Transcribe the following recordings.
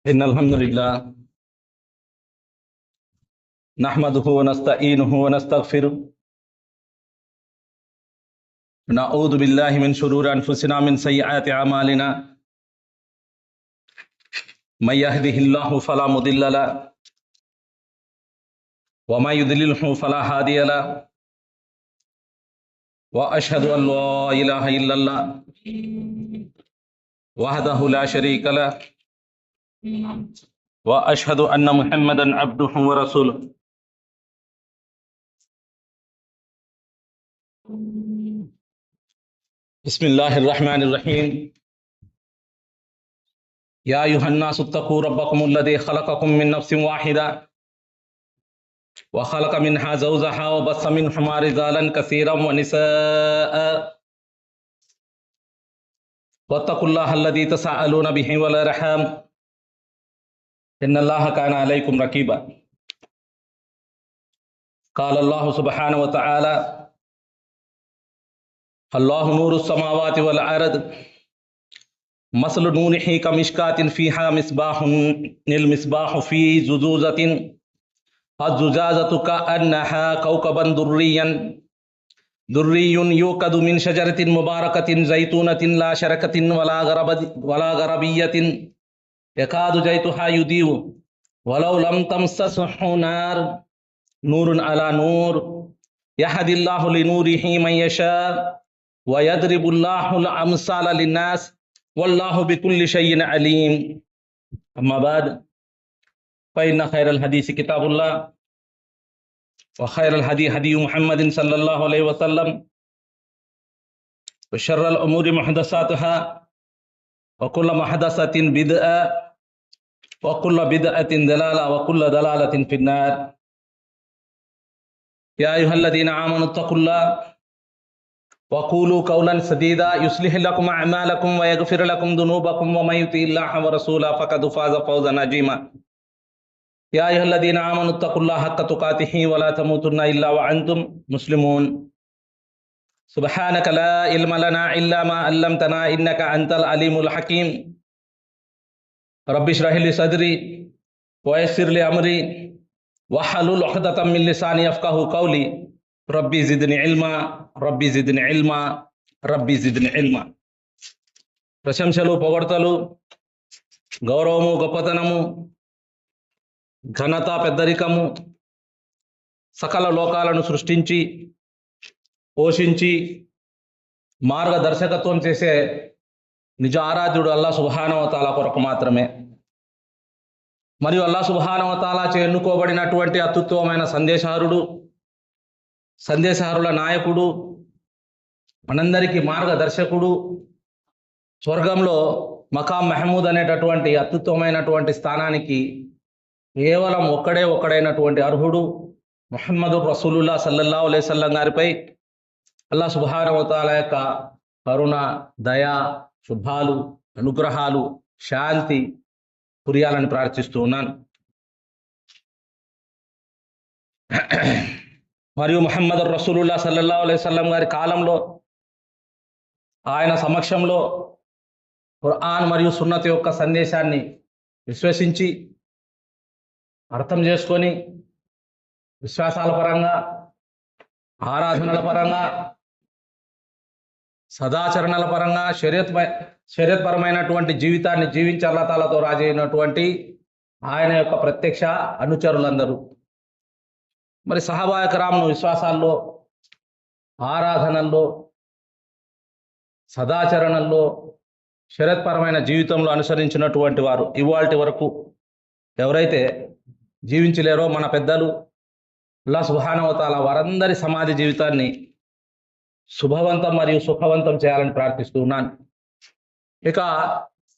إن الحمد لله نحمده ونستعينه ونستغفره نعوذ بالله من شرور أنفسنا من سيئات أعمالنا من يهده الله فلا مضل له وما يضلله فلا هادي له وأشهد أن لا إله إلا الله وحده لا شريك له وأشهد أن محمدا عبده ورسوله بسم الله الرحمن الرحيم يا أيها الناس اتقوا ربكم الذي خلقكم من نفس واحدة وخلق منها زوجها وبث منهما رجالا كثيرا ونساء واتقوا الله الذي تساءلون به والأرحام إن الله كان عليكم رقيبا قال الله سبحانه وتعالى الله نور السماوات والأرض مثل نوره كمشكاة فيها مصباح المصباح في زجاجة الزجاجة كأنها كوكبا دري يوقد من شجرة مباركة زيتونة لا شركة ولا غربية يكاد زيتها يضيء ولو لم تمسسه نار نور على نور يهدي الله لنوره من يشاء ويضرب الله الأمثال للناس والله بكل شيء عليم أما بعد فإن خير الحديث كتاب الله وخير الهدي هدي محمد صلى الله عليه وسلم وشر الأمور محدثاتها وكل محدثة بدعة وكل بدعة ضلالة وكل ضلالة في النار يا أيها الذين آمنوا اتقوا الله وقولوا قولا سديدا يصلح لكم أعمالكم ويغفر لكم ذنوبكم ومن يطع الله ورسوله فقد فاز فوزا عظيما يا أيها الذين آمنوا اتقوا الله حق تقاته ولا تموتن إلا وأنتم مسلمون سبحانك لا علم لنا إلا ما علمتنا إنك أنت العليم الحكيم رب اشرح لي صدري ويسر لي أمري واحلل عقدة من لساني يفقهوا قولي ربي زدني علما రబ్బీ జిద్ని ఇల్మా రబ్బీ జిద్ని ఇల్మా. ప్రశంసలు, పొగడ్తలు, గౌరవము, గొప్పతనము, ఘనత, పెద్దరికము సకల లోకాలను సృష్టించి పోషించి మార్గదర్శకత్వం చేసే నిజ ఆరాధ్యుడు అల్లాహ్ సుబ్హానహు వ తఆలా కొరకు మాత్రమే. మరియు అల్లాహ్ సుబ్హానహు వ తఆలా చే ఎన్నుకోబడినటువంటి అత్యుత్తమమైన సందేశహారుల నాయకుడు, మనందరికీ మార్గదర్శకుడు, స్వర్గంలో మకాం మహమూద్ అనేటటువంటి అత్యుత్తమైనటువంటి స్థానానికి కేవలం ఒక్కడైనటువంటి అర్హుడు ముహమ్మదు రసూలుల్లాహ్ సల్లల్లాహు అలైహి వసల్లం గారిపై అల్లాహ్ సుబ్హానహు వ తఆలా యొక్క కరుణ, దయ, శుభాలు, అనుగ్రహాలు, శాంతి కురియాలని ప్రార్థిస్తూ ఉన్నాను. మరియు ముహమ్మదు రసూలుల్లాహ్ సల్లల్లాహు అలైహి వసల్లం గారి కాలంలో ఆయన సమక్షంలో ఖురాన్ మరియు సున్నత్ యొక్క సందేశాన్ని విశ్వసించి అర్థం చేసుకొని విశ్వాసాల పరంగా, ఆరాధనల పరంగా, సదాచరణల పరంగా శరీరపరమైనటువంటి జీవితాన్ని జీవించి అల్లాహ్ తాలాతో రాజీ అయినటువంటి ఆయన యొక్క ప్రత్యక్ష అనుచరులందరూ మరి సహాబాయ కిరామ్ను విశ్వాసాల్లో, ఆరాధనల్లో, సదాచరణల్లో, శరీరపరమైన జీవితంలో అనుసరించినటువంటి వారు ఇవాల్టి వరకు ఎవరైతే జీవించలేరో మన పెద్దలు అల్లాహ్ సుబ్హానహు వ తఆలా వారందరి సమాధి జీవితాన్ని శుభవంతం మరియు సుఖవంతం చేయాలని ప్రార్థిస్తూ ఉన్నాను. ఇక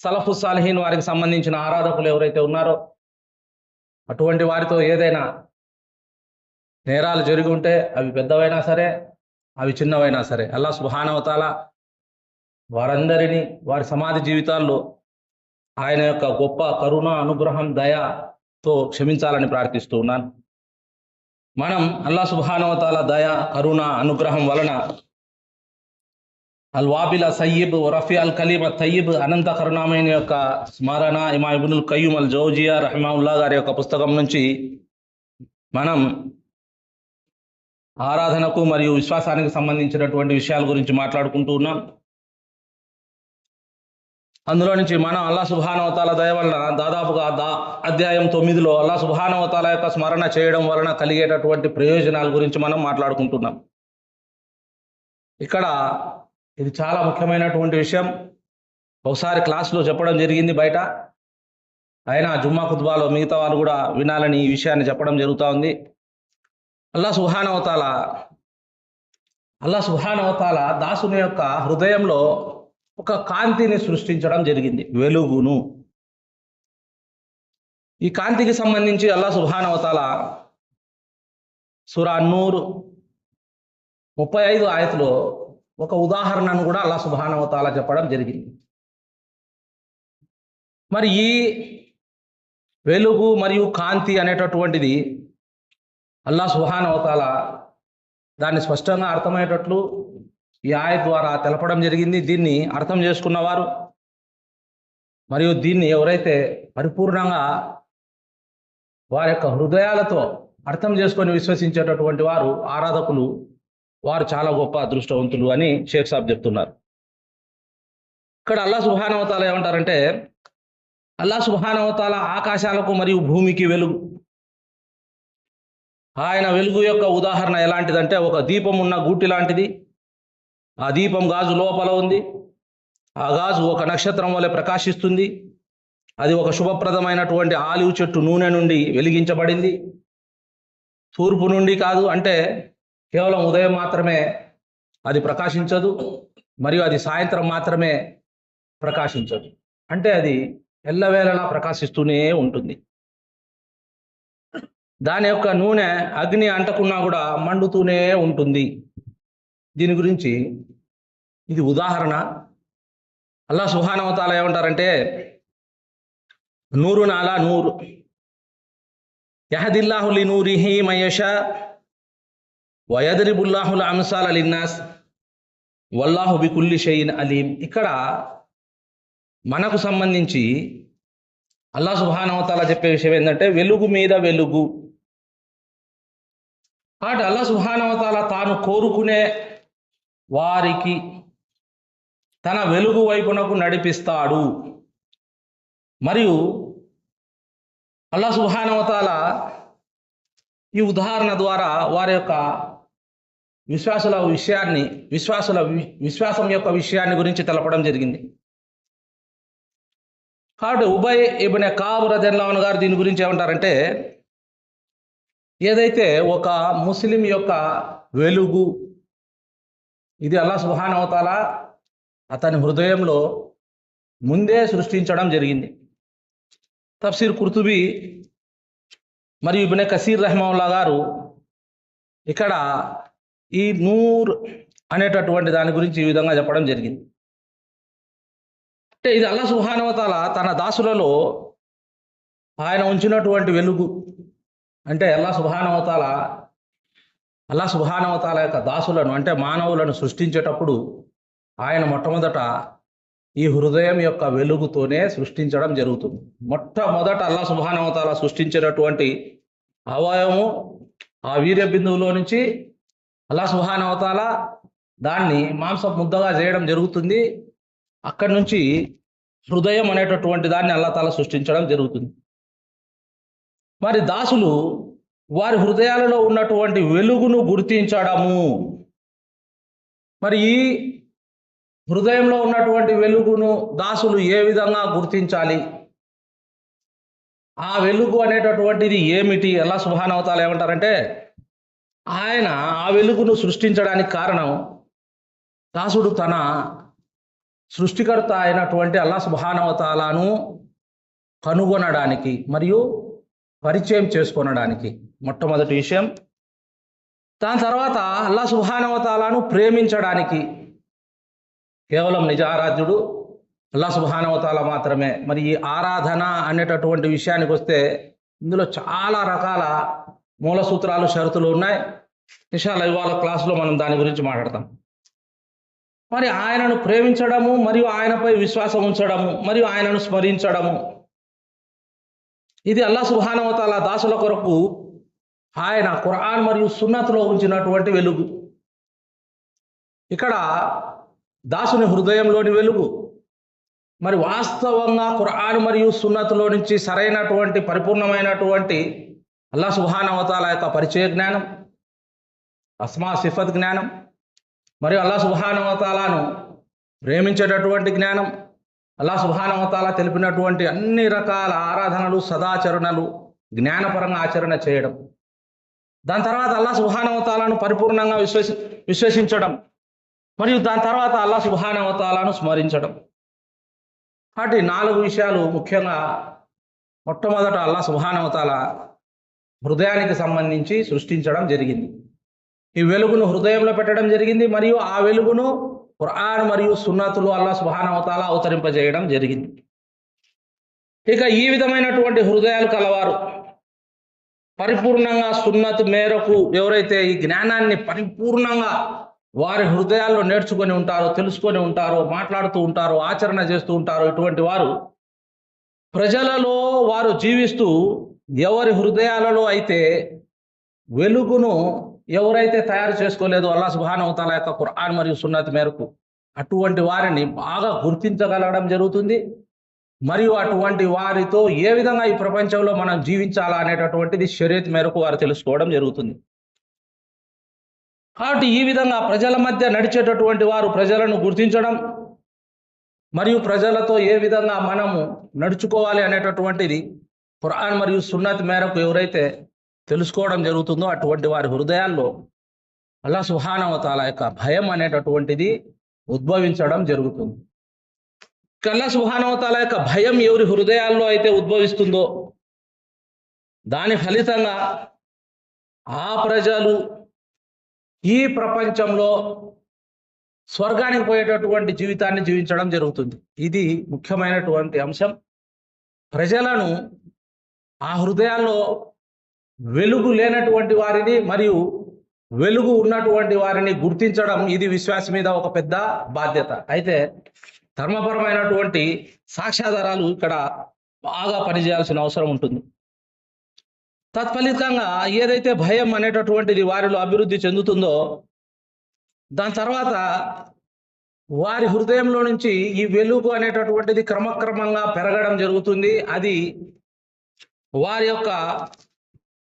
సలఫు సాలిహీన్ వారికి సంబంధించిన ఆరాధకులు ఎవరైతే ఉన్నారో అటువంటి వారితో ఏదైనా నేరాలు జరిగి ఉంటే అవి పెద్దవైనా సరే, అవి చిన్నవైనా సరే అల్లాహ్ సుబ్హానహు వ తఆలా వారందరినీ వారి సమాధి జీవితాల్లో ఆయన యొక్క గొప్ప కరుణ, అనుగ్రహం, దయతో క్షమించాలని ప్రార్థిస్తూ ఉన్నాను. మనం అల్లాహ్ సుబ్హానహు వ తఆలా దయ, కరుణ, అనుగ్రహం వలన అల్ వాబిల్ సయ్యిబ్ రఫీ అల్ కలీం తయ్యిబ్ అనంత కరుణామయుని యొక్క స్మరణ ఇమామ్ ఇబ్నుల్ ఖయ్యూమ్ అల్ జౌజియా రహిమహుల్లా గారి యొక్క పుస్తకం నుంచి మనం ఆరాధనకు మరియు విశ్వాసానికి సంబంధించినటువంటి విషయాల గురించి మాట్లాడుకుంటూ ఉన్నాం. అందులో నుంచి మనం అల్లాహ్ సుబ్హానహు వ తఆలా దయ వలన దాదాపుగా అధ్యాయం 9లో అల్లాహ్ సుబ్హానహు వ తఆలా యొక్క స్మరణ చేయడం వలన కలిగేటటువంటి ప్రయోజనాల గురించి మనం మాట్లాడుకుంటున్నాం. ఇక్కడ ఇది చాలా ముఖ్యమైనటువంటి విషయం. ఒకసారి క్లాస్లో చెప్పడం జరిగింది బయట, అయినా జుమ్మా ఖుత్బాలో మిగతా వాళ్ళు కూడా వినాలని ఈ విషయాన్ని చెప్పడం జరుగుతూ ఉంది. అల్లాహ్ సుబ్హానహు వ తఆలా దాసుని యొక్క హృదయంలో ఒక కాంతిని సృష్టించడం జరిగింది, వెలుగును. ఈ కాంతికి సంబంధించి అల్లాహ్ సుబ్హానహు వ తఆలా సూరా అన్-నూర్ 35 ఆయతులో ఒక ఉదాహరణను కూడా అల్లాహ్ సుబ్హానహు వ తఆలా చెప్పడం జరిగింది. మరి ఈ వెలుగు మరియు కాంతి అనేటటువంటిది అల్లాహ్ సుబ్హానహు వ తఆలా దాన్ని స్పష్టంగా అర్థమయ్యేటట్లు ఈ ఆయత్ ద్వారా తెలపడం జరిగింది. దీన్ని అర్థం చేసుకున్నవారు మరియు దీన్ని ఎవరైతే పరిపూర్ణంగా వారి యొక్క హృదయాలతో అర్థం చేసుకొని విశ్వసించేటటువంటి వారు ఆరాధకులు, వారు చాలా గొప్ప అదృష్టవంతులు అని షేక్ సాబ్ చెప్తున్నారు. ఇక్కడ అల్లాహ్ సుబ్హానహు వ తఆలా ఏమంటారంటే, అల్లాహ్ సుబ్హానహు వ తఆలా ఆకాశాలకు మరియు భూమికి వెలుగు. ఆయన వెలుగు యొక్క ఉదాహరణ ఎలాంటిదంటే, ఒక దీపం ఉన్న గూటి లాంటిది. ఆ దీపం గాజు లోపల ఉంది. ఆ గాజు ఒక నక్షత్రం వలె ప్రకాశిస్తుంది. అది ఒక శుభప్రదమైనటువంటి ఆలివ్ చెట్టు నూనె నుండి వెలిగించబడింది. తూర్పు నుండి కాదు, అంటే కేవలం ఉదయం మాత్రమే అది ప్రకాశించదు, మరియు అది సాయంత్రం మాత్రమే ప్రకాశించదు, అంటే అది ఎల్లవేళలా ప్రకాశిస్తూనే ఉంటుంది. దాని యొక్క నూనె అగ్ని అంటకున్నా కూడా మండుతూనే ఉంటుంది. దీని గురించి ఇది ఉదాహరణ. అల్లాహ్ సుబ్హానహు వ తఆలా ఏమంటారంటే, నూరున్ అలా నూర్ యహదిల్లాహు లినూరిహి మయషా వయద్రిబుల్లాహుల్ అమ్సాల లిన్నాస్ వల్లాహు బికుల్లి షైఇన్ అలీం. ఇక్కడ మనకు సంబంధించి అల్లాహ్ సుబ్హానహు వ తఆలా చెప్పే విషయం ఏంటంటే, వెలుగు మీద వెలుగు. కాబట్టి అల్లాహ్ సుబ్హానహు వ తఆలా తాను కోరుకునే వారికి తన వెలుగు వైపునకు నడిపిస్తాడు. మరియు అల్లాహ్ సుబ్హానహు వ తఆలా ఈ ఉదాహరణ ద్వారా వారి యొక్క విశ్వాసం యొక్క విషయాన్ని గురించి తెలపడం జరిగింది. కాబట్టి ఉబయ్ ఇబ్న్ కఅబ్ రదియల్లాహు అన్హు గారు దీని గురించి ఏమంటారంటే, ఏదైతే ఒక ముస్లిం యొక్క వెలుగు, ఇది అల్లాహ్ సుబ్హానహు వ తఆలా అతని హృదయంలో ముందే సృష్టించడం జరిగింది. తఫ్సీర్ కుర్తుబీ మరియు ఇబ్న్ కసీర్ రహిమహుల్లా గారు ఇక్కడ ఈ నూర్ అనేటటువంటి దాని గురించి ఈ విధంగా చెప్పడం జరిగింది. అంటే ఇది అల్లాహ్ సుబ్హానహు వ తఆలా తన దాసులలో ఆయన ఉంచినటువంటి వెలుగు. అంటే అల్లాహ్ సుబ్హానహు వ తఆలా యొక్క దాసులను, అంటే మానవులను సృష్టించేటప్పుడు ఆయన మొట్టమొదట ఈ హృదయం యొక్క వెలుగుతోనే సృష్టించడం జరుగుతుంది. మొట్టమొదట అల్లాహ్ సుబ్హానహు వ తఆలా సృష్టించినటువంటి అవయవము, ఆ వీర్య బిందువులో నుంచి అల్లాహ్ సుబ్హానహు వ తఆలా దాన్ని మాంస ముద్దగా చేయడం జరుగుతుంది. అక్కడి నుంచి హృదయం అనేటటువంటి దాన్ని అల్లాహ్ తఆలా సృష్టించడం జరుగుతుంది. మరి దాసులు వారి హృదయాలలో ఉన్నటువంటి వెలుగును గుర్తించడము, మరి ఈ హృదయంలో ఉన్నటువంటి వెలుగును దాసులు ఏ విధంగా గుర్తించాలి, ఆ వెలుగు అనేటటువంటిది ఏమిటి? అల్లాహ్ సుబ్హానహు వ తఆలా ఏమంటారంటే, ఆయన ఆ వెలుగును సృష్టించడానికి కారణం దాసుడు తన సృష్టికర్త అయినటువంటి అల్లాహ్ సుబ్హానహు వ తఆలాను కనుగొనడానికి మరియు పరిచయం చేసుకొనడానికి మొట్టమొదటి విషయం. దాని తర్వాత అల్లాహ్ సుబ్హానహు వ తఆలాను ప్రేమించడానికి. కేవలం నిజ ఆరాధ్యుడు అల్లాహ్ సుబ్హానహు వ తఆలా మాత్రమే. మరి ఈ ఆరాధన అనేటటువంటి విషయానికి వస్తే ఇందులో చాలా రకాల మూల సూత్రాలు, షరతులు ఉన్నాయి. ఇన్షాల్లాహ్ ఇవాళ క్లాసులో మనం దాని గురించి మాట్లాడతాం. మరి ఆయనను ప్రేమించడము, మరియు ఆయనపై విశ్వాసం ఉంచడము, మరియు ఆయనను స్మరించడము, ఇది అల్లాహ్ సుబ్హానహు వ తఆలా దాసుల కొరకు ఆయన ఖురాన్ మరియు సున్నత్లో ఉంచినటువంటి వెలుగు. ఇక్కడ దాసుని హృదయంలోని వెలుగు మరి వాస్తవంగా ఖురాన్ మరియు సున్నత్లో నుంచి సరైనటువంటి పరిపూర్ణమైనటువంటి అల్లాహ్ సుబ్హానహు వ తఆలా యొక్క పరిచయ జ్ఞానం, అస్మా సిఫత్ జ్ఞానం, మరియు అల్లాహ్ సుబ్హానహు వ తఆలాను ప్రేమించేటటువంటి జ్ఞానం, అల్లాహ్ సుబ్హానహు వ తఆలా తెలిపినటువంటి అన్ని రకాల ఆరాధనలు, సదాచరణలు జ్ఞానపరంగా ఆచరణ చేయడం, దాని తర్వాత అల్లాహ్ సుబ్హానహు వ తఆలాను పరిపూర్ణంగా విశ్వసించడం, మరియు దాని తర్వాత అల్లాహ్ సుబ్హానహు వ తఆలాను స్మరించడం. కాబట్టి 4 విషయాలు ముఖ్యంగా మొట్టమొదట అల్లాహ్ సుబ్హానహు వ తఆలా హృదయానికి సంబంధించి సృష్టించడం జరిగింది. ఈ వెలుగును హృదయంలో పెట్టడం జరిగింది, మరియు ఆ వెలుగును ఖురాన్ మరియు సున్నతులు అల్లాహ్ సుబ్హానహు వ తఆలా అవతరింపజేయడం జరిగింది. ఇక ఈ విధమైనటువంటి హృదయాలు కలవారు పరిపూర్ణంగా సున్నత్ మేరకు ఎవరైతే ఈ జ్ఞానాన్ని పరిపూర్ణంగా వారి హృదయాల్లో నేర్చుకొని ఉంటారో, తెలుసుకొని ఉంటారో, మాట్లాడుతూ ఉంటారో, ఆచరణ చేస్తూ ఉంటారో, ఇటువంటి వారు ప్రజలలో వారు జీవిస్తూ ఎవరి హృదయాలలో అయితే వెలుగును ఎవరైతే తయారు చేసుకోలేదో అల్లాహ్ సుబ్హానహు వ తఆలా యొక్క ఖురాన్ మరియు సున్నత్ మేరకు, అటువంటి వారిని బాగా గుర్తించగలగడం జరుగుతుంది. మరియు అటువంటి వారితో ఏ విధంగా ఈ ప్రపంచంలో మనం జీవించాలా అనేటటువంటిది షరీయత్ మేరకు వారు తెలుసుకోవడం జరుగుతుంది. కాబట్టి ఈ విధంగా ప్రజల మధ్య నడిచేటటువంటి వారు ప్రజలను గుర్తించడం, మరియు ప్రజలతో ఏ విధంగా మనము నడుచుకోవాలి అనేటటువంటిది ఖురాన్ మరియు సున్నత్ మేరకు ఎవరైతే తెలుసుకోవడం జరుగుతుందో అటువంటి వారి హృదయాల్లో అల్లాహ్ సుబ్హానహు వ తఆలా యొక్క భయం అనేటటువంటిది ఉద్భవించడం జరుగుతుంది. అల్లాహ్ సుబ్హానహు వ తఆలా యొక్క భయం ఎవరి హృదయాల్లో అయితే ఉద్భవిస్తుందో దాని ఫలితంగా ఆ ప్రజలు ఈ ప్రపంచంలో స్వర్గానికి పోయేటటువంటి జీవితాన్ని జీవించడం జరుగుతుంది. ఇది ముఖ్యమైనటువంటి అంశం. ప్రజలను ఆ హృదయాల్లో వెలుగు లేనటువంటి వారిని మరియు వెలుగు ఉన్నటువంటి వారిని గుర్తించడం ఇది విశ్వాసి మీద ఒక పెద్ద బాధ్యత. అయితే ధర్మపరమైనటువంటి సాక్ష్యాధారాలు ఇక్కడ బాగా పనిచేయాల్సిన అవసరం ఉంటుంది. తత్ఫలితంగా ఏదైతే భయం అనేటటువంటిది వారిలో అభివృద్ధి చెందుతుందో దాని తర్వాత వారి హృదయంలో నుంచి ఈ వెలుగు అనేటటువంటిది క్రమక్రమంగా పెరగడం జరుగుతుంది. అది వారి యొక్క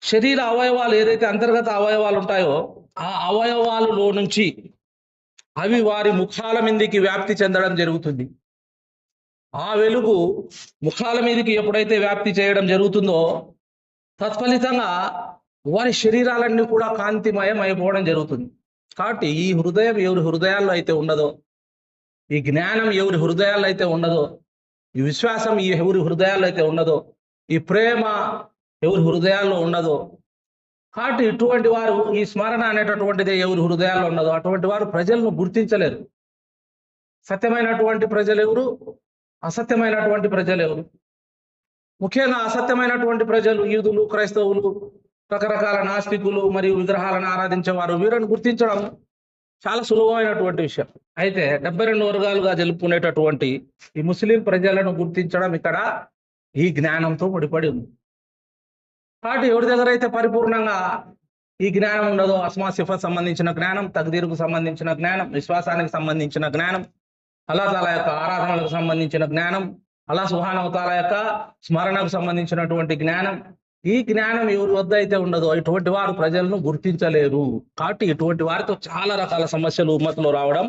శరీర అవయవాలు ఏదైతే అంతర్గత అవయవాలు ఉంటాయో ఆ అవయవాలలో నుంచి అవి వారి ముఖాల మీదకి వ్యాప్తి చెందడం జరుగుతుంది. ఆ వెలుగు ముఖాల మీదకి ఎప్పుడైతే వ్యాప్తి చేయడం జరుగుతుందో తత్ఫలితంగా వారి శరీరాలన్నీ కూడా కాంతిమయం అయిపోవడం జరుగుతుంది. కాబట్టి ఈ హృదయం ఎవరి హృదయాల్లో అయితే ఉండదో, ఈ జ్ఞానం ఎవరి హృదయాల్లో అయితే ఉండదో, ఈ విశ్వాసం ఈ ఎవరి హృదయాల్లో అయితే ఉండదో, ఈ ప్రేమ ఎవరి హృదయాల్లో ఉండదో, కాబట్టి ఇటువంటి వారు ఈ స్మరణ అనేటటువంటిది ఎవరి హృదయాల్లో ఉండదో అటువంటి వారు ప్రజలను గుర్తించలేరు. సత్యమైనటువంటి ప్రజలు ఎవరు, అసత్యమైనటువంటి ప్రజలు ఎవరు? ముఖ్యంగా అసత్యమైనటువంటి ప్రజలు యూదులు, క్రైస్తవులు, రకరకాల నాస్తికులు మరియు విగ్రహాలను ఆరాధించేవారు, వీరిని గుర్తించడం చాలా సులభమైనటువంటి విషయం. అయితే 72 వర్గాలుగా జరుపుకునేటటువంటి ఈ ముస్లిం ప్రజలను గుర్తించడం ఇక్కడ ఈ జ్ఞానంతో ముడిపడి ఉంది. కాబట్టి ఎవరి దగ్గర అయితే పరిపూర్ణంగా ఈ జ్ఞానం ఉండదో, అస్మా సిఫత్ సంబంధించిన జ్ఞానం, తక్దీరుకు సంబంధించిన జ్ఞానం, విశ్వాసానికి సంబంధించిన జ్ఞానం, అల్లాహ్ తాలా యొక్క ఆరాధనలకు సంబంధించిన జ్ఞానం, అల్లాహ్ సుబ్హానహు వ తఆలా యొక్క స్మరణకు సంబంధించినటువంటి జ్ఞానం, ఈ జ్ఞానం ఎవరి వద్ద అయితే ఉండదో ఇటువంటి వారు ప్రజలను గుర్తించలేరు. కాబట్టి ఇటువంటి వారితో చాలా రకాల సమస్యలు ఉమ్మత్తులో రావడం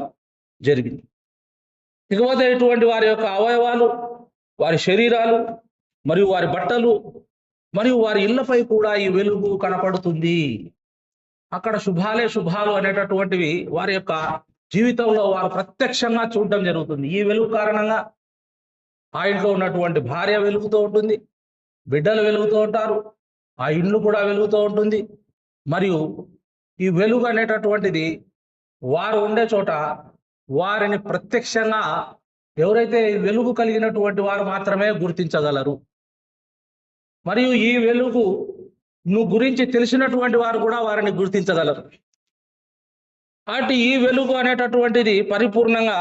జరిగింది. ఇకపోతే ఇటువంటి వారి యొక్క అవయవాలు, వారి శరీరాలు మరియు వారి బట్టలు మరియు వారి ఇళ్లపై కూడా ఈ వెలుగు కనపడుతుంది. అక్కడ శుభాలే శుభాలు అనేటటువంటివి వారి యొక్క జీవితంలో వారు ప్రత్యక్షంగా చూడడం జరుగుతుంది. ఈ వెలుగు కారణంగా ఆ ఇంట్లో ఉన్నటువంటి భార్య వెలుగుతూ ఉంటుంది, బిడ్డలు వెలుగుతూ ఉంటారు, ఆ ఇల్లు కూడా వెలుగుతూ ఉంటుంది. మరియు ఈ వెలుగు అనేటటువంటిది వారు ఉండే చోట వారిని ప్రత్యక్షంగా ఎవరైతే వెలుగు కలిగినటువంటి వారు మాత్రమే గుర్తించగలరు. మరియు ఈ వెలుగు గురించి తెలిసినటువంటి వారు కూడా వారిని గుర్తించగలరు. కాబట్టి ఈ వెలుగు అనేటటువంటిది పరిపూర్ణంగా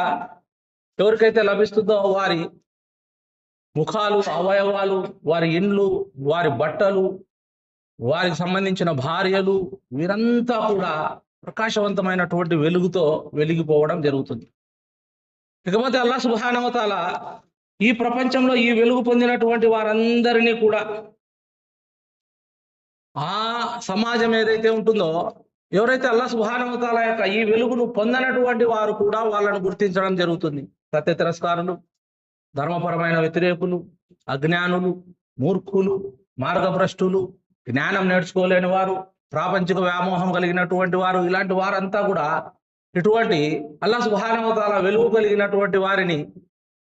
ఎవరికైతే లభిస్తుందో వారి ముఖాలు, అవయవాలు, వారి ఇండ్లు, వారి బట్టలు, వారికి సంబంధించిన భార్యలు, వీరంతా కూడా ప్రకాశవంతమైనటువంటి వెలుగుతో వెలిగిపోవడం జరుగుతుంది. ఇకపోతే అల్లాహ్ సుబ్హానహు వ తఆలా ఈ ప్రపంచంలో ఈ వెలుగు పొందినటువంటి వారందరినీ కూడా ఆ సమాజం ఏదైతే ఉంటుందో, ఎవరైతే అల్లాహ్ సుబ్హానహు వ తఆలా యొక్క ఈ వెలుగును పొందనటువంటి వారు కూడా వాళ్ళను గుర్తించడం జరుగుతుంది. సత్య తిరస్కారులు, ధర్మపరమైన వ్యతిరేకులు, అజ్ఞానులు, మూర్ఖులు, మార్గభ్రష్టులు, జ్ఞానం నేర్చుకోలేని వారు, ప్రాపంచిక వ్యామోహం కలిగినటువంటి వారు, ఇలాంటి వారంతా కూడా ఇటువంటి అల్లాహ్ సుబ్హానహు వ తఆలా వెలుగు కలిగినటువంటి వారిని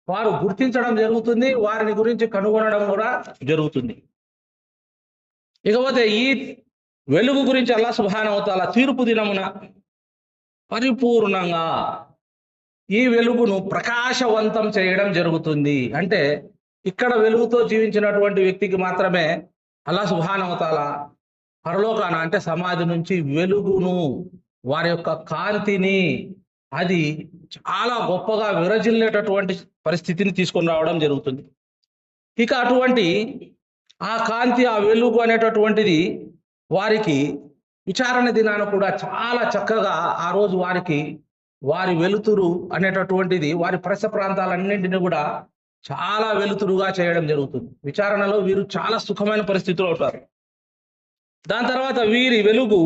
వారు గుర్తించడం జరుగుతుంది. వారిని గురించి కనుగొనడం కూడా జరుగుతుంది. ఇకపోతే ఈ వెలుగు గురించి అల్లాహ్ సుబ్హానహు వ తఆలా తీర్పు దినమున పరిపూర్ణంగా ఈ వెలుగును ప్రకాశవంతం చేయడం జరుగుతుంది. అంటే ఇక్కడ వెలుగుతో జీవించినటువంటి వ్యక్తికి మాత్రమే అల్లాహ్ సుబ్హానహు వ తఆలా పరలోకాన అంటే సమాధి నుంచి వెలుగును, వారి యొక్క కాంతిని, అది చాలా గొప్పగా విరజిల్లేటటువంటి పరిస్థితిని తీసుకొని రావడం జరుగుతుంది. ఇక అటువంటి ఆ కాంతి, ఆ వెలుగు అనేటటువంటిది వారికి విచారణ దినాన కూడా చాలా చక్కగా ఆ రోజు వారికి వారి వెలుతురు అనేటటువంటిది వారి పరిసర ప్రాంతాలన్నింటినీ కూడా చాలా వెలుతురుగా చేయడం జరుగుతుంది. విచారణలో వీరు చాలా సుఖమైన పరిస్థితిలో ఉంటారు. దాని తర్వాత వీరి వెలుగు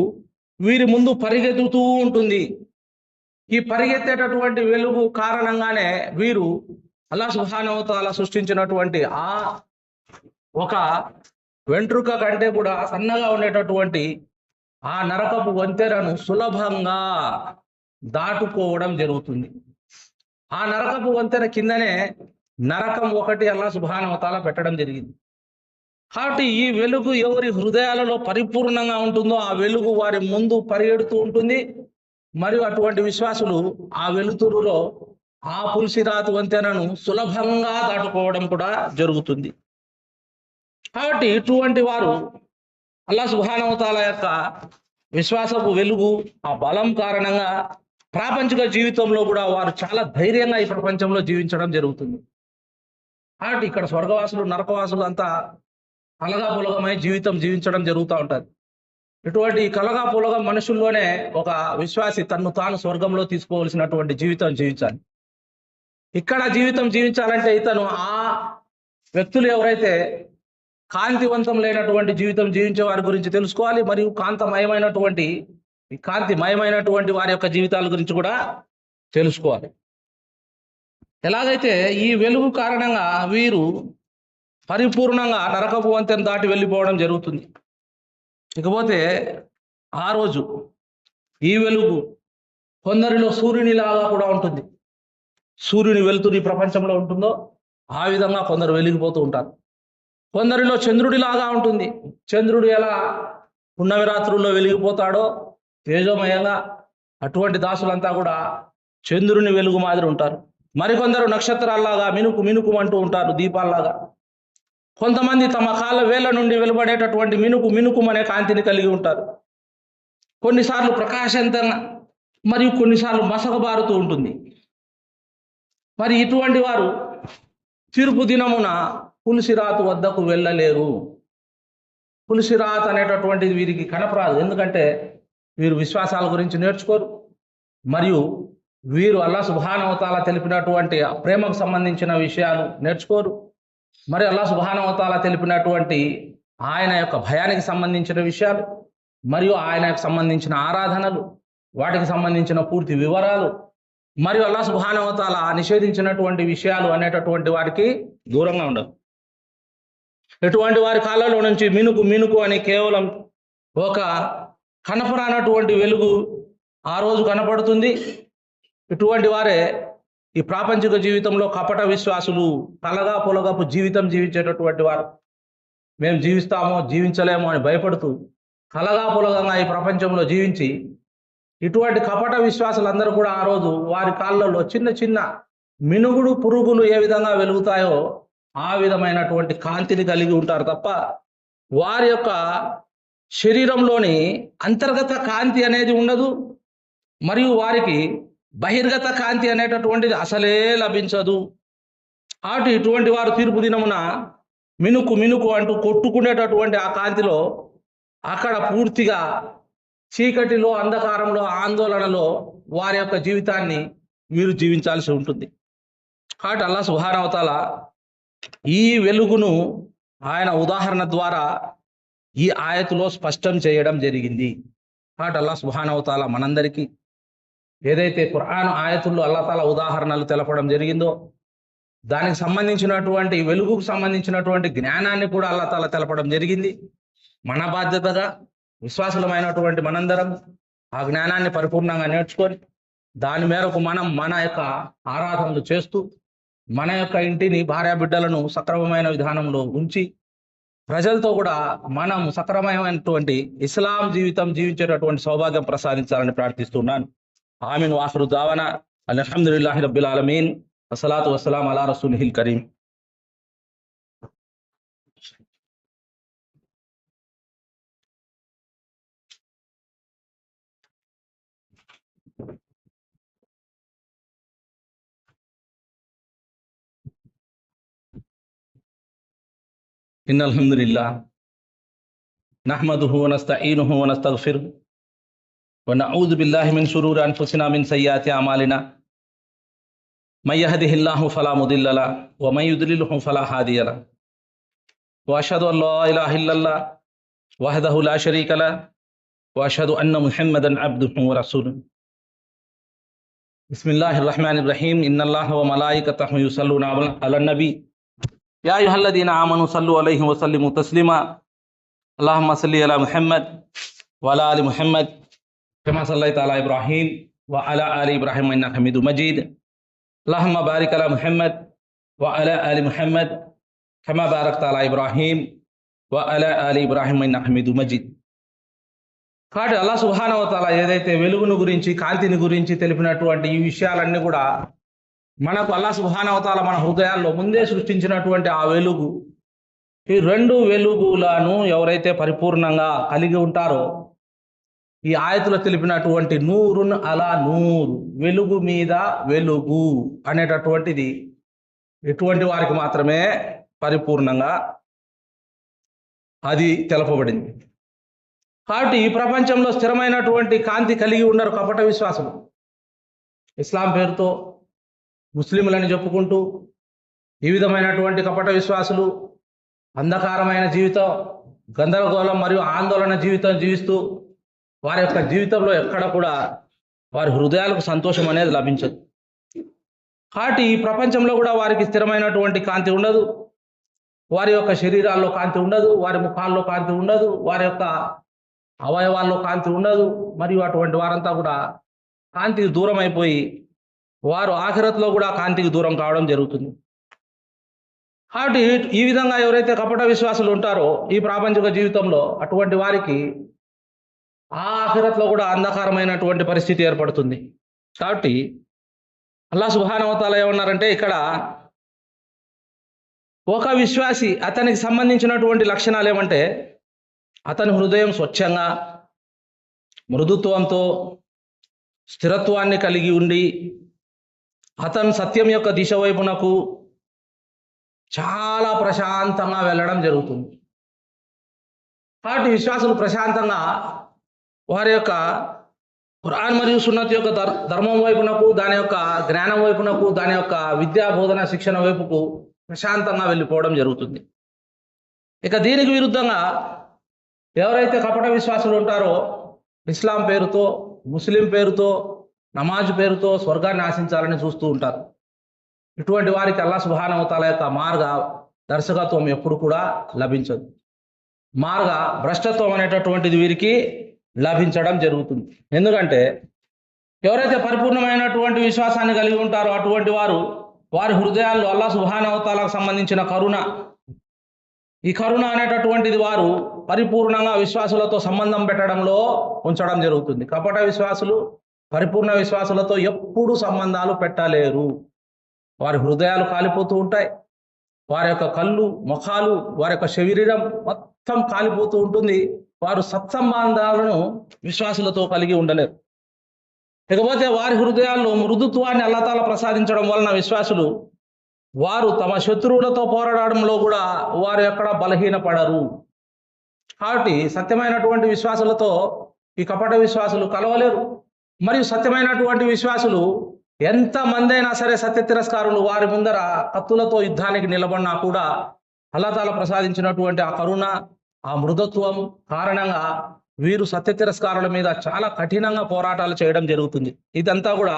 వీరి ముందు పరిగెత్తుతూ ఉంటుంది. ఈ పరిగెత్తేటటువంటి వెలుగు కారణంగానే వీరు అల్లాహ్ సుబ్హానహు వ తఆలా సృష్టించినటువంటి ఆ ఒక వెంట్రుక కంటే కూడా సన్నగా ఉండేటటువంటి ఆ నరకపు వంతెనను సులభంగా దాటుకోవడం జరుగుతుంది. ఆ నరకపు వంతెన కిందనే నరకం ఒకటి అల్లాహ్ సుబ్హానహు వ తఆలా పెట్టడం జరిగింది. కాబట్టి ఈ వెలుగు ఎవరి హృదయాలలో పరిపూర్ణంగా ఉంటుందో ఆ వెలుగు వారి ముందు పరిగెడుతూ ఉంటుంది. మరియు అటువంటి విశ్వాసులు ఆ వెలుతురులో ఆ పుల్సిరాతు వంతెనను సులభంగా దాటుకోవడం కూడా జరుగుతుంది. కాబట్టి ఇటువంటి వారు అల్లాహ్ సుబ్హానహు వ తఆలా యొక్క విశ్వాసపు వెలుగు, ఆ బలం కారణంగా ప్రాపంచిక జీవితంలో కూడా వారు చాలా ధైర్యంగా ఈ ప్రపంచంలో జీవించడం జరుగుతుంది. కాబట్టి ఇక్కడ స్వర్గవాసులు, నరకవాసులు అంతా కలగాపులగమై జీవించడం జరుగుతూ ఉంటుంది. ఇటువంటి కలగాపులగం మనుషుల్లోనే ఒక విశ్వాసి తన్ను తాను స్వర్గంలో తీసుకోవాల్సినటువంటి జీవితం జీవించాలి. ఇక్కడ జీవితం జీవించాలంటే ఇతను ఆ వ్యక్తులు ఎవరైతే కాంతివంతం లేనటువంటి జీవితం జీవించే వారి గురించి తెలుసుకోవాలి. మరియు కాంతిమయమైనటువంటి వారి యొక్క జీవితాల గురించి కూడా తెలుసుకోవాలి. ఎలాగైతే ఈ వెలుగు కారణంగా వీరు పరిపూర్ణంగా నరకపు వంతెన దాటి వెళ్ళిపోవడం జరుగుతుంది. ఇకపోతే ఆ రోజు ఈ వెలుగు కొందరిలో సూర్యునిలాగా కూడా ఉంటుంది. సూర్యుని వెలుతురు ఈ ప్రపంచంలో ఉంటుందో ఆ విధంగా కొందరు వెలిగిపోతూ ఉంటారు. కొందరిలో చంద్రుడిలాగా ఉంటుంది. చంద్రుడు ఎలా పున్నమి రాత్రుల్లో వెలిగిపోతాడో తేజోమయంగా, అటువంటి దాసులంతా కూడా చంద్రుని వెలుగు మాదిరి ఉంటారు. మరికొందరు నక్షత్రాల్లాగా మినుకు అంటూ ఉంటారు, దీపాల్లాగా. కొంతమంది తమ కాళ్ళ వేళ్ళ నుండి వెలువడేటటువంటి మినుకు అనే కాంతిని కలిగి ఉంటారు. కొన్నిసార్లు ప్రకాశంతంగా మరియు కొన్నిసార్లు మసకబారుతూ ఉంటుంది. మరి ఇటువంటి వారు తీర్పు దినమున పుల్సిరాతు వద్దకు వెళ్ళలేరు. పుల్సిరాత్ అనేటటువంటిది వీరికి కనపరాదు. ఎందుకంటే వీరు విశ్వాసాల గురించి నేర్చుకోరు. మరియు వీరు అల్లాహ్ సుబ్హానహు వ తఆలా తెలిపినటువంటి ప్రేమకు సంబంధించిన విషయాలు నేర్చుకోరు. మరి అల్లాహ్ సుబ్హానహు వ తఆలా తెలిపినటువంటి ఆయన యొక్క భయానికి సంబంధించిన విషయాలు, మరియు ఆయనకు సంబంధించిన ఆరాధనలు, వాటికి సంబంధించిన పూర్తి వివరాలు, మరియు అల్లాహ్ సుబ్హానహు వ తఆలా నిషేధించినటువంటి విషయాలు అనేటటువంటి వారికి దూరంగా ఉండరు. ఎటువంటి వారి కాళ్ళలో నుంచి మినుకు అని కేవలం ఒక కనపరానటువంటి వెలుగు ఆ రోజు కనపడుతుంది. ఇటువంటి వారే ఈ ప్రాపంచిక జీవితంలో కపట విశ్వాసులు, కలగా పొలగపు జీవితం జీవించేటటువంటి వారు. మేము జీవిస్తామో జీవించలేమో అని భయపడుతూ కలగా పొలగంగా ఈ ప్రపంచంలో జీవించి ఇటువంటి కపట విశ్వాసులందరూ కూడా ఆ రోజు వారి కాళ్ళలో చిన్న చిన్న మినుగుడు పురుగులు ఏ విధంగా వెలుగుతాయో ఆ విధమైనటువంటి కాంతిని కలిగి ఉంటారు తప్ప వారి యొక్క శరీరంలోని అంతర్గత కాంతి అనేది ఉండదు. మరియు వారికి బహిర్గత కాంతి అనేటటువంటిది అసలే లభించదు. అటు ఇటువంటి వారు తీర్పు దినమున మినుకు మినుకు అంటూ కొట్టుకునేటటువంటి ఆ కాంతిలో అక్కడ పూర్తిగా చీకటిలో, అంధకారంలో, ఆందోళనలో వారి యొక్క జీవితాన్ని మీరు జీవించాల్సి ఉంటుంది. కాబట్టి అల్లాహ్ సుబ్హానహు వ తఆలా ఈ వెలుగును ఆయన ఉదాహరణ ద్వారా ఈ ఆయతులో స్పష్టం చేయడం జరిగింది. కాబట్టి అల్లాహ్ సుబ్హానహు వ తఆలా మనందరికీ ఏదైతే ఖురాన్ ఆయతుల్లో అల్లాహ్ తాలా ఉదాహరణలు తెలపడం జరిగిందో దానికి సంబంధించినటువంటి వెలుగుకు సంబంధించినటువంటి జ్ఞానాన్ని కూడా అల్లాహ్ తాలా తెలపడం జరిగింది. మన బాధ్యతగా విశ్వాసులమైనటువంటి మనందరం ఆ జ్ఞానాన్ని పరిపూర్ణంగా నేర్చుకొని దాని మేరకు మనం మన యొక్క ఆరాధనలు చేస్తూ మన యొక్క ఇంటిని, భార్యాబిడ్డలను సక్రమమైన విధానంలో ఉంచి ప్రజలతో కూడా మనం సక్రమమైనటువంటి ఇస్లాం జీవితం జీవించేటటువంటి సౌభాగ్యం ప్రసాదించాలని ప్రార్థిస్తున్నాను. ఆమీన్. వాఖిరు దావానా అల్హమ్దులిల్లాహి రబ్బిల్ ఆలమీన్. వస్సలాతు వస్సలాం అలా రసూలిహిల్ కరీం. ఇన్నల్ హమ్దులిల్లాహ్ నహ్మదుహు వ నస్తഈనుహు వ నస్తగ్ఫిరుహు వ నఊజు బిల్లాహి మిన్ షురూరి అన్ఫుసినా మిన్ సయ్యిఆతి అమాలినా మన్ యహ్దిహిల్లాహు ఫలా ముదిల్ల లహు వ మన్ యుద్లిల్హు ఫలా హాదియ లహు వ అష్హదు అన్ లా ఇలాహా ఇల్లల్లాహ్ వహ్దహు లా షరీక లహు వ అష్హదు అన్న ముహమ్మదన్ అబ్దుహు వ రసూలుహు. బిస్మిల్లాహిర్ రహ్మానిర్ రహీం. ఇన్నల్లాహ వ మలాయికతహు యుసల్లూన అలన్ నబీ యా అయ్యుహల్లదీన ఆమను సల్లు అలైహి వ సల్లిము తస్లీమా. అల్లాహుమ్మా సల్లి అలా ముహమ్మద్ వ అలా ఆలి ముహమ్మద్ కమా సల్లైత అలా ఇబ్రాహీం వ అలా ఆలి ఇబ్రాహీం ఇన్నక హమీదుమ్ మజీద్. అల్లాహుమ్మా బారిక్ అలా ముహమ్మద్ వ అలా ఆలి ముహమ్మద్ కమా బారక్త అలా ఇబ్రాహీం వ అలా ఆలి ఇబ్రాహీం ఇన్నక హమీదుమ్ మజీద్. కాబట్టి అల్లాహ్ సుబ్హానహు వ తఆలా ఏదైతే వెలుగును గురించి, కాంతిని గురించి తెలిపినటువంటి ఈ విషయాలన్నీ కూడా మనకు అల్లాహ్ సుబ్హానహు వ తఆలా మన హృదయాల్లో ముందే సృష్టించినటువంటి ఆ వెలుగు, ఈ రెండు వెలుగులను ఎవరైతే పరిపూర్ణంగా కలిగి ఉంటారో ఈ ఆయతులో తెలిపినటువంటి నూరున్ అలా నూరు, వెలుగు మీద వెలుగు అనేటటువంటిది ఎటువంటి వారికి మాత్రమే పరిపూర్ణంగా అది తెలపబడింది. కాబట్టి ఈ ప్రపంచంలో స్థిరమైనటువంటి కాంతి కలిగి ఉన్నారు కపట విశ్వాసులు. ఇస్లాం పేరుతో ముస్లింలని చెప్పుకుంటూ ఈ విధమైనటువంటి కపట విశ్వాసులు అంధకారమైన జీవితం, గందరగోళం మరియు ఆందోళన జీవితం జీవిస్తూ వారి యొక్క జీవితంలో ఎక్కడ కూడా వారి హృదయాలకు సంతోషం అనేది లభించదు. కాబట్టి ఈ ప్రపంచంలో కూడా వారికి స్థిరమైనటువంటి కాంతి ఉండదు, వారి యొక్క శరీరాల్లో కాంతి ఉండదు, వారి ముఖాల్లో కాంతి ఉండదు, వారి యొక్క అవయవాల్లో కాంతి ఉండదు. మరియు అటువంటి వారంతా కూడా కాంతికి దూరం అయిపోయి వారు ఆఖిరత్లో కూడా కాంతికి దూరం కావడం జరుగుతుంది. కాబట్టి ఈ విధంగా ఎవరైతే కపట విశ్వాసులు ఉంటారో ఈ ప్రాపంచిక జీవితంలో అటువంటి వారికి ఆ ఆఖిరత్లో కూడా అంధకారమైనటువంటి పరిస్థితి ఏర్పడుతుంది. కాబట్టి అల్లాహ్ సుబ్హానహు వ తఆలా ఏమన్నారంటే ఇక్కడ ఒక విశ్వాసి అతనికి సంబంధించినటువంటి లక్షణాలు ఏమంటే అతని హృదయం స్వచ్ఛంగా, మృదుత్వంతో, స్థిరత్వాన్ని కలిగి ఉండి అతను సత్యం యొక్క దిశ వైపునకు చాలా ప్రశాంతంగా వెళ్ళడం జరుగుతుంది. కాబట్టి విశ్వాసులు ప్రశాంతంగా వారి యొక్క ఖురాన్ మరియు సున్నత్ యొక్క ధర్మం వైపునకు, దాని యొక్క జ్ఞానం వైపునకు, దాని యొక్క విద్యా బోధన శిక్షణ వైపుకు ప్రశాంతంగా వెళ్ళిపోవడం జరుగుతుంది. ఇక దీనికి విరుద్ధంగా ఎవరైతే కపట విశ్వాసులు ఉంటారో ఇస్లాం పేరుతో, ముస్లిం పేరుతో, నమాజ్ పేరుతో స్వర్గాన్ని ఆశించాలని చూస్తూ ఉంటారు. ఇటువంటి వారికి అల్లాహ్ సుబ్హానహు వ తఆలా యొక్క మార్గ దర్శకత్వం ఎప్పుడు కూడా లభించదు. మార్గ భ్రష్టత్వం అనేటటువంటిది వీరికి లభించడం జరుగుతుంది. ఎందుకంటే ఎవరైతే పరిపూర్ణమైనటువంటి విశ్వాసాన్ని కలిగి ఉంటారో అటువంటి వారు వారి హృదయాల్లో అల్లాహ్ సుబ్హానహు వ తఆలాకు సంబంధించిన కరుణ, ఈ కరుణ అనేటటువంటిది వారు పరిపూర్ణంగా విశ్వాసులతో సంబంధం పెట్టడంలో ఉంచడం జరుగుతుంది. కపట విశ్వాసులు పరిపూర్ణ విశ్వాసులతో ఎప్పుడు సంబంధాలు పెట్టలేరు. వారి హృదయాలు కాలిపోతూ ఉంటాయి, వారి యొక్క కళ్ళు, ముఖాలు, వారి యొక్క శరీరం మొత్తం కాలిపోతూ ఉంటుంది. వారు సత్సంబంధాలను విశ్వాసులతో కలిగి ఉండలేరు. ఇకపోతే వారి హృదయాల్లో మృదుత్వాన్ని అల్లాహ్ ప్రసాదించడం వలన విశ్వాసులు వారు తమ శత్రువులతో పోరాడడంలో కూడా వారు ఎక్కడ బలహీనపడరు. కాబట్టి సత్యమైనటువంటి విశ్వాసులతో ఈ కపట విశ్వాసులు కలవలేరు. మరియు సత్యమైనటువంటి విశ్వాసులు ఎంతమంది అయినా సరే సత్య తిరస్కారులు వారి ముందర కత్తులతో యుద్ధానికి నిలబడినా కూడా అల్లాహ్ ప్రసాదించినటువంటి ఆ కరుణ, ఆ మృదుత్వం కారణంగా వీరు సత్య తిరస్కారుల మీద చాలా కఠినంగా పోరాటాలు చేయడం జరుగుతుంది. ఇదంతా కూడా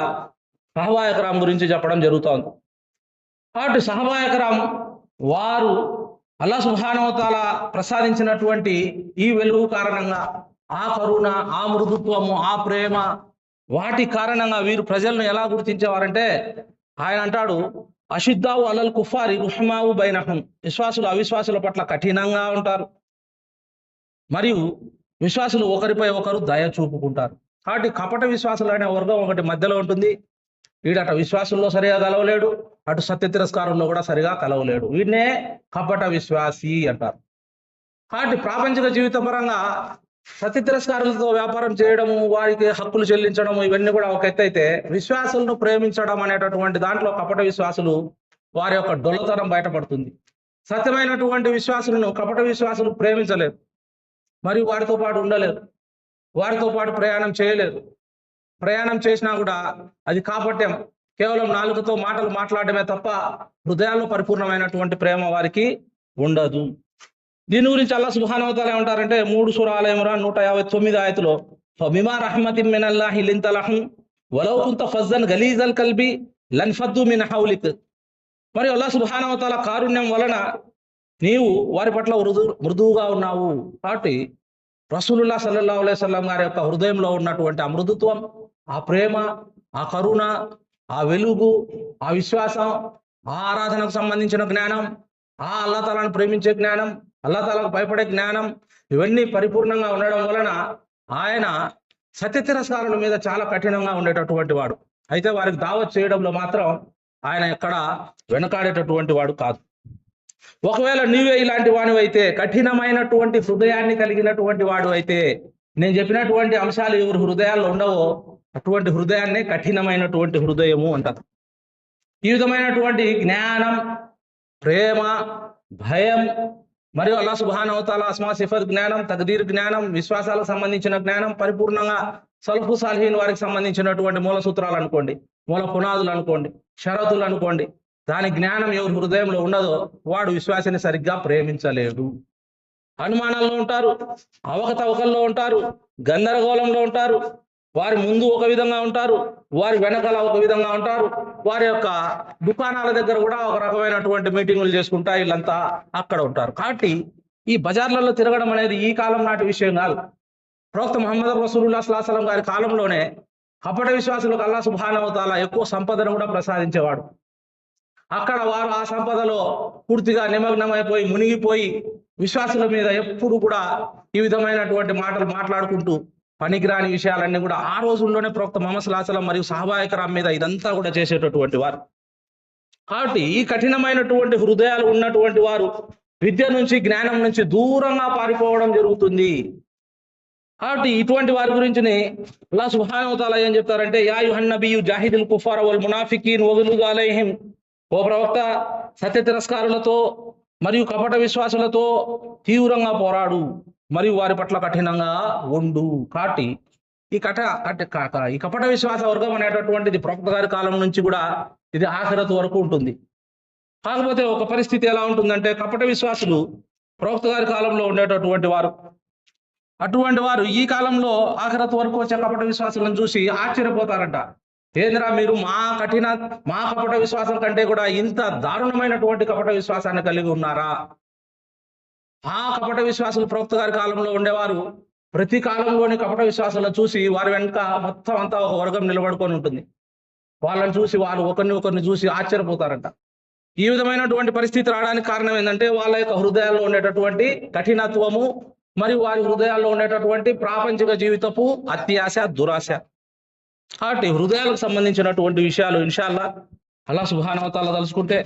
సహబాయే కిరాం గురించి చెప్పడం జరుగుతోంది. కాబట్టి సహబాయే కిరాం వారు అల్లాహ్ సుబ్హానహు వ తఆలా ప్రసాదించినటువంటి ఈ వెలుగు కారణంగా, ఆ కరుణ, ఆ మృదుత్వము, ఆ ప్రేమ, వాటి కారణంగా వీరు ప్రజలను ఎలా గుర్తించేవారంటే, ఆయన అంటాడు, అషిద్దావు అలల్ కుఫారి రుహమావు బైనహుం. విశ్వాసులు అవిశ్వాసుల పట్ల కఠినంగా ఉంటారు, మరియు విశ్వాసులు ఒకరిపై ఒకరు దయ చూపుకుంటారు. కాబట్టి కపట విశ్వాసులు అనే వర్గం ఒకటి మధ్యలో ఉంటుంది. వీడట విశ్వాసుల్లో సరిగా కలవలేడు, అటు సత్య తిరస్కారంలో కూడా సరిగా కలవలేడు. వీడినే కపట విశ్వాసి అంటారు. కాబట్టి ప్రాపంచిక జీవిత పరంగా సత్య తిరస్కారులతో వ్యాపారం చేయడము, వారికి హక్కులు చెల్లించడము, ఇవన్నీ కూడా ఒక ఎత్తు అయితే, విశ్వాసులను ప్రేమించడం అనేటటువంటి దాంట్లో కపట విశ్వాసులు వారి యొక్క డొల్లతనం బయటపడుతుంది. సత్యమైనటువంటి విశ్వాసులను కపట విశ్వాసులు ప్రేమించలేరు, మరియు వారితో పాటు ఉండలేరు, వారితో పాటు ప్రయాణం చేయలేరు. ప్రయాణం చేసినా కూడా అది కాపట్యం, కేవలం నాలుకతో మాటలు మాట్లాడమే తప్ప హృదయాల్లో పరిపూర్ణమైనటువంటి ప్రేమ వారికి ఉండదు. దీని గురించి అల్లాహ్ సుబ్హానహు వ తఆలా ఏమంటారంటే 3 సూరా ఆల్ ఇమ్రాన్ 159 ఆయతులో, ఫబిమా రహ్మతిన్ మినల్లాహి లింత లహుం వలౌ కుంత ఫజ్జన్ గలీజల్ కల్బి లన్ఫద్దు మిన్ హౌలిక్. మరి అల్లాహ్ సుబ్హానహు వ తఆలా కారుణ్యం వలన నీవు వారి పట్ల మృదువుగా ఉన్నావు. కాబట్టి రసూలుల్లాహ్ సల్లల్లాహు అలైహి వసల్లం గారి యొక్క హృదయంలో ఉన్నటువంటి ఆ మృదుత్వం, ఆ ప్రేమ, ఆ కరుణ, ఆ వెలుగు, ఆ విశ్వాసం, ఆ ఆరాధనకు సంబంధించిన జ్ఞానం, ఆ అల్లాహ్ తాలాను ప్రేమించే జ్ఞానం, అల్లాహ్ తాలాకు భయపడే జ్ఞానం, ఇవన్నీ పరిపూర్ణంగా ఉండడం వలన ఆయన సత్య తిరస్కారుల మీద చాలా కఠినంగా ఉండేటటువంటి వాడు. అయితే వారికి దావత్ చేయడంలో మాత్రం ఆయన ఎక్కడ వెనకాడేటటువంటి వాడు కాదు. ఒకవేళ నీవే ఇలాంటి వాడు అయితే, కఠినమైనటువంటి హృదయాన్ని కలిగినటువంటి వాడు అయితే, నేను చెప్పినటువంటి అంశాలు ఎవరి హృదయాల్లో ఉండవో అటువంటి హృదయాన్నే కఠినమైనటువంటి హృదయము అంటారు. ఈ విధమైనటువంటి జ్ఞానం, ప్రేమ, భయం, మరియు అల్లాహ్ సుబ్హానహు వ తఆలా అస్మా సిఫత్ జ్ఞానం, తక్దీర్ జ్ఞానం, విశ్వాసాలకు సంబంధించిన జ్ఞానం పరిపూర్ణంగా సలఫు సాలిహీన్ వారికి సంబంధించినటువంటి మూల సూత్రాలు అనుకోండి, మూల పునాదులు అనుకోండి, షరతులు అనుకోండి, దాని జ్ఞానం ఎవరి హృదయంలో ఉండదో వాడు విశ్వాసాన్ని సరిగ్గా ప్రేమించలేడు. అనుమానాల్లో ఉంటారు, అవకతవకల్లో ఉంటారు, గందరగోళంలో ఉంటారు. వారి ముందు ఒక విధంగా ఉంటారు, వారి వెనకాల ఒక విధంగా ఉంటారు. వారి యొక్క దుకాణాల దగ్గర కూడా ఒక రకమైనటువంటి మీటింగులు చేసుకుంటా వీళ్ళంతా అక్కడ ఉంటారు. కాబట్టి ఈ బజార్లలో తిరగడం అనేది ఈ కాలం నాటి విషయం కాదు. ప్రవక్త ముహమ్మద్ రసూలుల్లాహ్ సల్లల్లాహు అలైహి వసల్లం గారి కాలంలోనే కపట విశ్వాసులకు అల్లాహ్ సుబ్హానహు వ తఆలా ఎక్కువ సంపదను కూడా ప్రసాదించేవాడు. అక్కడ వారు ఆ సంపదలో పూర్తిగా నిమగ్నమైపోయి మునిగిపోయి విశ్వాసుల మీద ఎప్పుడు కూడా ఈ విధమైనటువంటి మాటలు మాట్లాడుకుంటూ పనికిరాని విషయాలన్నీ కూడా ఆ రోజుల్లోనే ప్రవక్త ముహమ్మద్ సల్లల్లాహు అలైహి వసల్లం మరియు సహబాయే కిరాం మీద ఇదంతా కూడా చేసేటటువంటి వారు. కాబట్టి ఈ కఠినమైనటువంటి హృదయాలు ఉన్నటువంటి వారు విద్య నుంచి, జ్ఞానం నుంచి దూరంగా పారిపోవడం జరుగుతుంది. కాబట్టి ఇటువంటి వారి గురించి అల్లాహ్ సుబ్హానహు వ తఆలా ఏం చెప్తారంటే, యా అయ్యుహన్ నబియ్యు జాహిదుల్ కుఫార వల్ మునాఫికీన్ వగ్లుజ్ అలైహిం. ఓ ప్రవక్త, సత్య తిరస్కారులతో మరియు కపట విశ్వాసులతో తీవ్రంగా పోరాడు, మరియు వారి పట్ల కఠినంగా ఉండు. కాబట్టి ఈ కపట విశ్వాస వర్గం అనేటటువంటిది ప్రవక్త గారి కాలం నుంచి కూడా ఇది ఆఖిరత్ వరకు ఉంటుంది. కాకపోతే ఒక పరిస్థితి ఎలా ఉంటుందంటే, కపట విశ్వాసులు ప్రవక్త గారి కాలంలో ఉండేటటువంటి వారు, అటువంటి వారు ఈ కాలంలో ఆఖిరత్ వరకు వచ్చే కపట విశ్వాసులను చూసి ఆశ్చర్యపోతారంట. ఏంద్రా మీరు మా కపట విశ్వాసం కంటే కూడా ఇంత దారుణమైనటువంటి కపట విశ్వాసాన్ని కలిగి ఉన్నారా? ఆ కపట విశ్వాసులు ప్రవక్త గారి కాలంలో ఉండేవారు ప్రతి కాలంలోని కపట విశ్వాసాలను చూసి వారి వెనుక మొత్తం అంతా ఒక వర్గం నిలబడుకొని ఉంటుంది. వాళ్ళని చూసి వారు ఒకరిని చూసి ఆశ్చర్యపోతారంట. ఈ విధమైనటువంటి పరిస్థితి రావడానికి కారణం ఏంటంటే, వాళ్ళ యొక్క హృదయాల్లో ఉండేటటువంటి కఠినత్వము, మరియు వారి హృదయాల్లో ఉండేటటువంటి ప్రాపంచిక జీవితపు అత్యాశ, దురాశ. కాబట్టి హృదయాలకు సంబంధించినటువంటి విషయాలు ఇన్షాల్లా అల్లాహ్ సుబ్హానహు వ తఆలా తలుచుకుంటే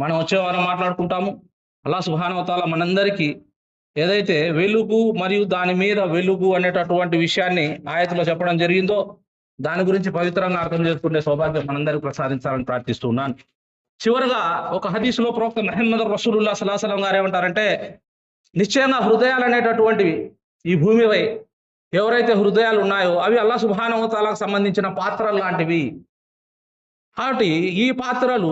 మనం వచ్చే వారం మాట్లాడుకుంటాము. అల్లాహ్ సుబ్హానహు వ తఆలా మనందరికీ ఏదైతే వెలుగు మరియు దాని మీద వెలుగు అనేటటువంటి విషయాన్ని ఆయతలో చెప్పడం జరిగిందో దాని గురించి పవిత్రంగా అర్థం చేసుకునే సౌభాగ్యం మనందరికీ ప్రసాదించాలని ప్రార్థిస్తున్నాను. చివరగా ఒక హదీసులో ప్రవక్త ముహమ్మద్ రసూలుల్లాహ్ సల్లల్లాహు అలైహి వసల్లం గారు ఏమంటారంటే, నిశ్చయంగా హృదయాలు అనేటటువంటివి ఈ భూమిపై ఎవరైతే హృదయాలు ఉన్నాయో అవి అల్లాహ్ సుబ్హానహు వ తఆలాకు సంబంధించిన పాత్రలు లాంటివి. కాబట్టి ఈ పాత్రలు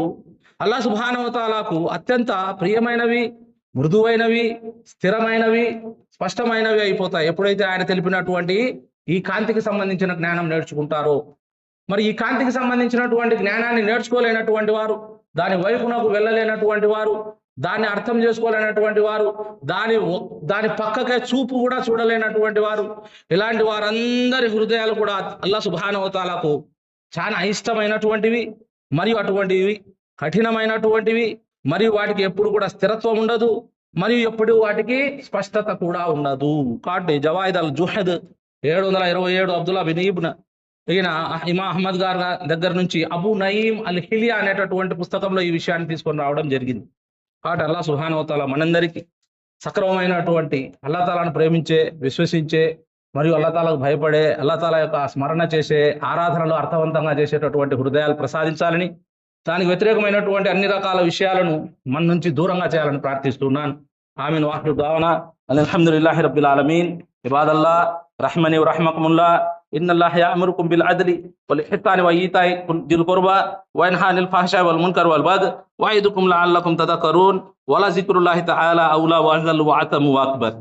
అల్లాహ్ సుబ్హానహు వ తఆలాకు అత్యంత ప్రియమైనవి, మృదువైనవి, స్థిరమైనవి, స్పష్టమైనవి అయిపోతాయి ఎప్పుడైతే ఆయన తెలిపినటువంటి ఈ కాంతికి సంబంధించిన జ్ఞానం నేర్చుకుంటారో. మరి ఈ కాంతికి సంబంధించినటువంటి జ్ఞానాన్ని నేర్చుకోలేనటువంటి వారు, దాని వైపునకు వెళ్ళలేనటువంటి వారు, దాన్ని అర్థం చేసుకోలేనటువంటి వారు, దాని పక్కకే చూపు కూడా చూడలేనటువంటి వారు, ఇలాంటి వారందరి హృదయాలు కూడా అల్లాహ్ సుబ్హానహు వ తఆలాకు చాలా అయిష్టమైనటువంటివి, మరియు అటువంటివి కఠినమైనటువంటివి, మరియు వాటికి ఎప్పుడు కూడా స్థిరత్వం ఉండదు, మరియు ఎప్పుడు వాటికి స్పష్టత కూడా ఉండదు. కాబట్టి జవాయిద్ అల్ జుహద్ 727 అబ్దుల్లా బిన్ ఇబ్న్ ఈయన ఇమాం అహ్మద్ గారి దగ్గర నుంచి అబూ నయీం అల్ హిలియా అనేటటువంటి పుస్తకంలో ఈ విషయాన్ని తీసుకొని రావడం జరిగింది. కాబట్టి అల్లాహ్ సుబ్హానహు వ తఆలా మనందరికీ సక్రమమైనటువంటి అల్లాహ్ తాలాను ప్రేమించే, విశ్వసించే, మరియు అల్లాహ్ తాలాకు భయపడే, అల్లాహ్ తాలా యొక్క స్మరణ చేసే, ఆరాధనలు అర్థవంతంగా చేసేటటువంటి హృదయాలు ప్రసాదించాలని, దానికి వ్యతిరేకమైనటువంటి అన్ని రకాల విషయాలను మన నుంచి దూరంగా చేయాలని ప్రార్థిస్తున్నాను. ఆమీన్. వాఖిరు దావానా అల్హమ్దులిల్లాహి రబ్బిల్ ఆలమీన్. ఇబాదల్లాహ్ రహ్మని రహ్మకుముల్లాహ్. ఇన్నల్లాహ యఅమురుకుం బిల్ అద్లి వల్ ఇహ్సాని వ ఈతాయి దిల్ కుర్బా వ యన్హా అనిల్ ఫహ్షాయి వల్ మున్కర్ వల్ బగ్ వయదుకుం లఅల్లకుం తదక్కరూన్ వల జిక్రుల్లాహి తఆలా ఔలా వ అజల్లు వ అతము వ అక్బర్.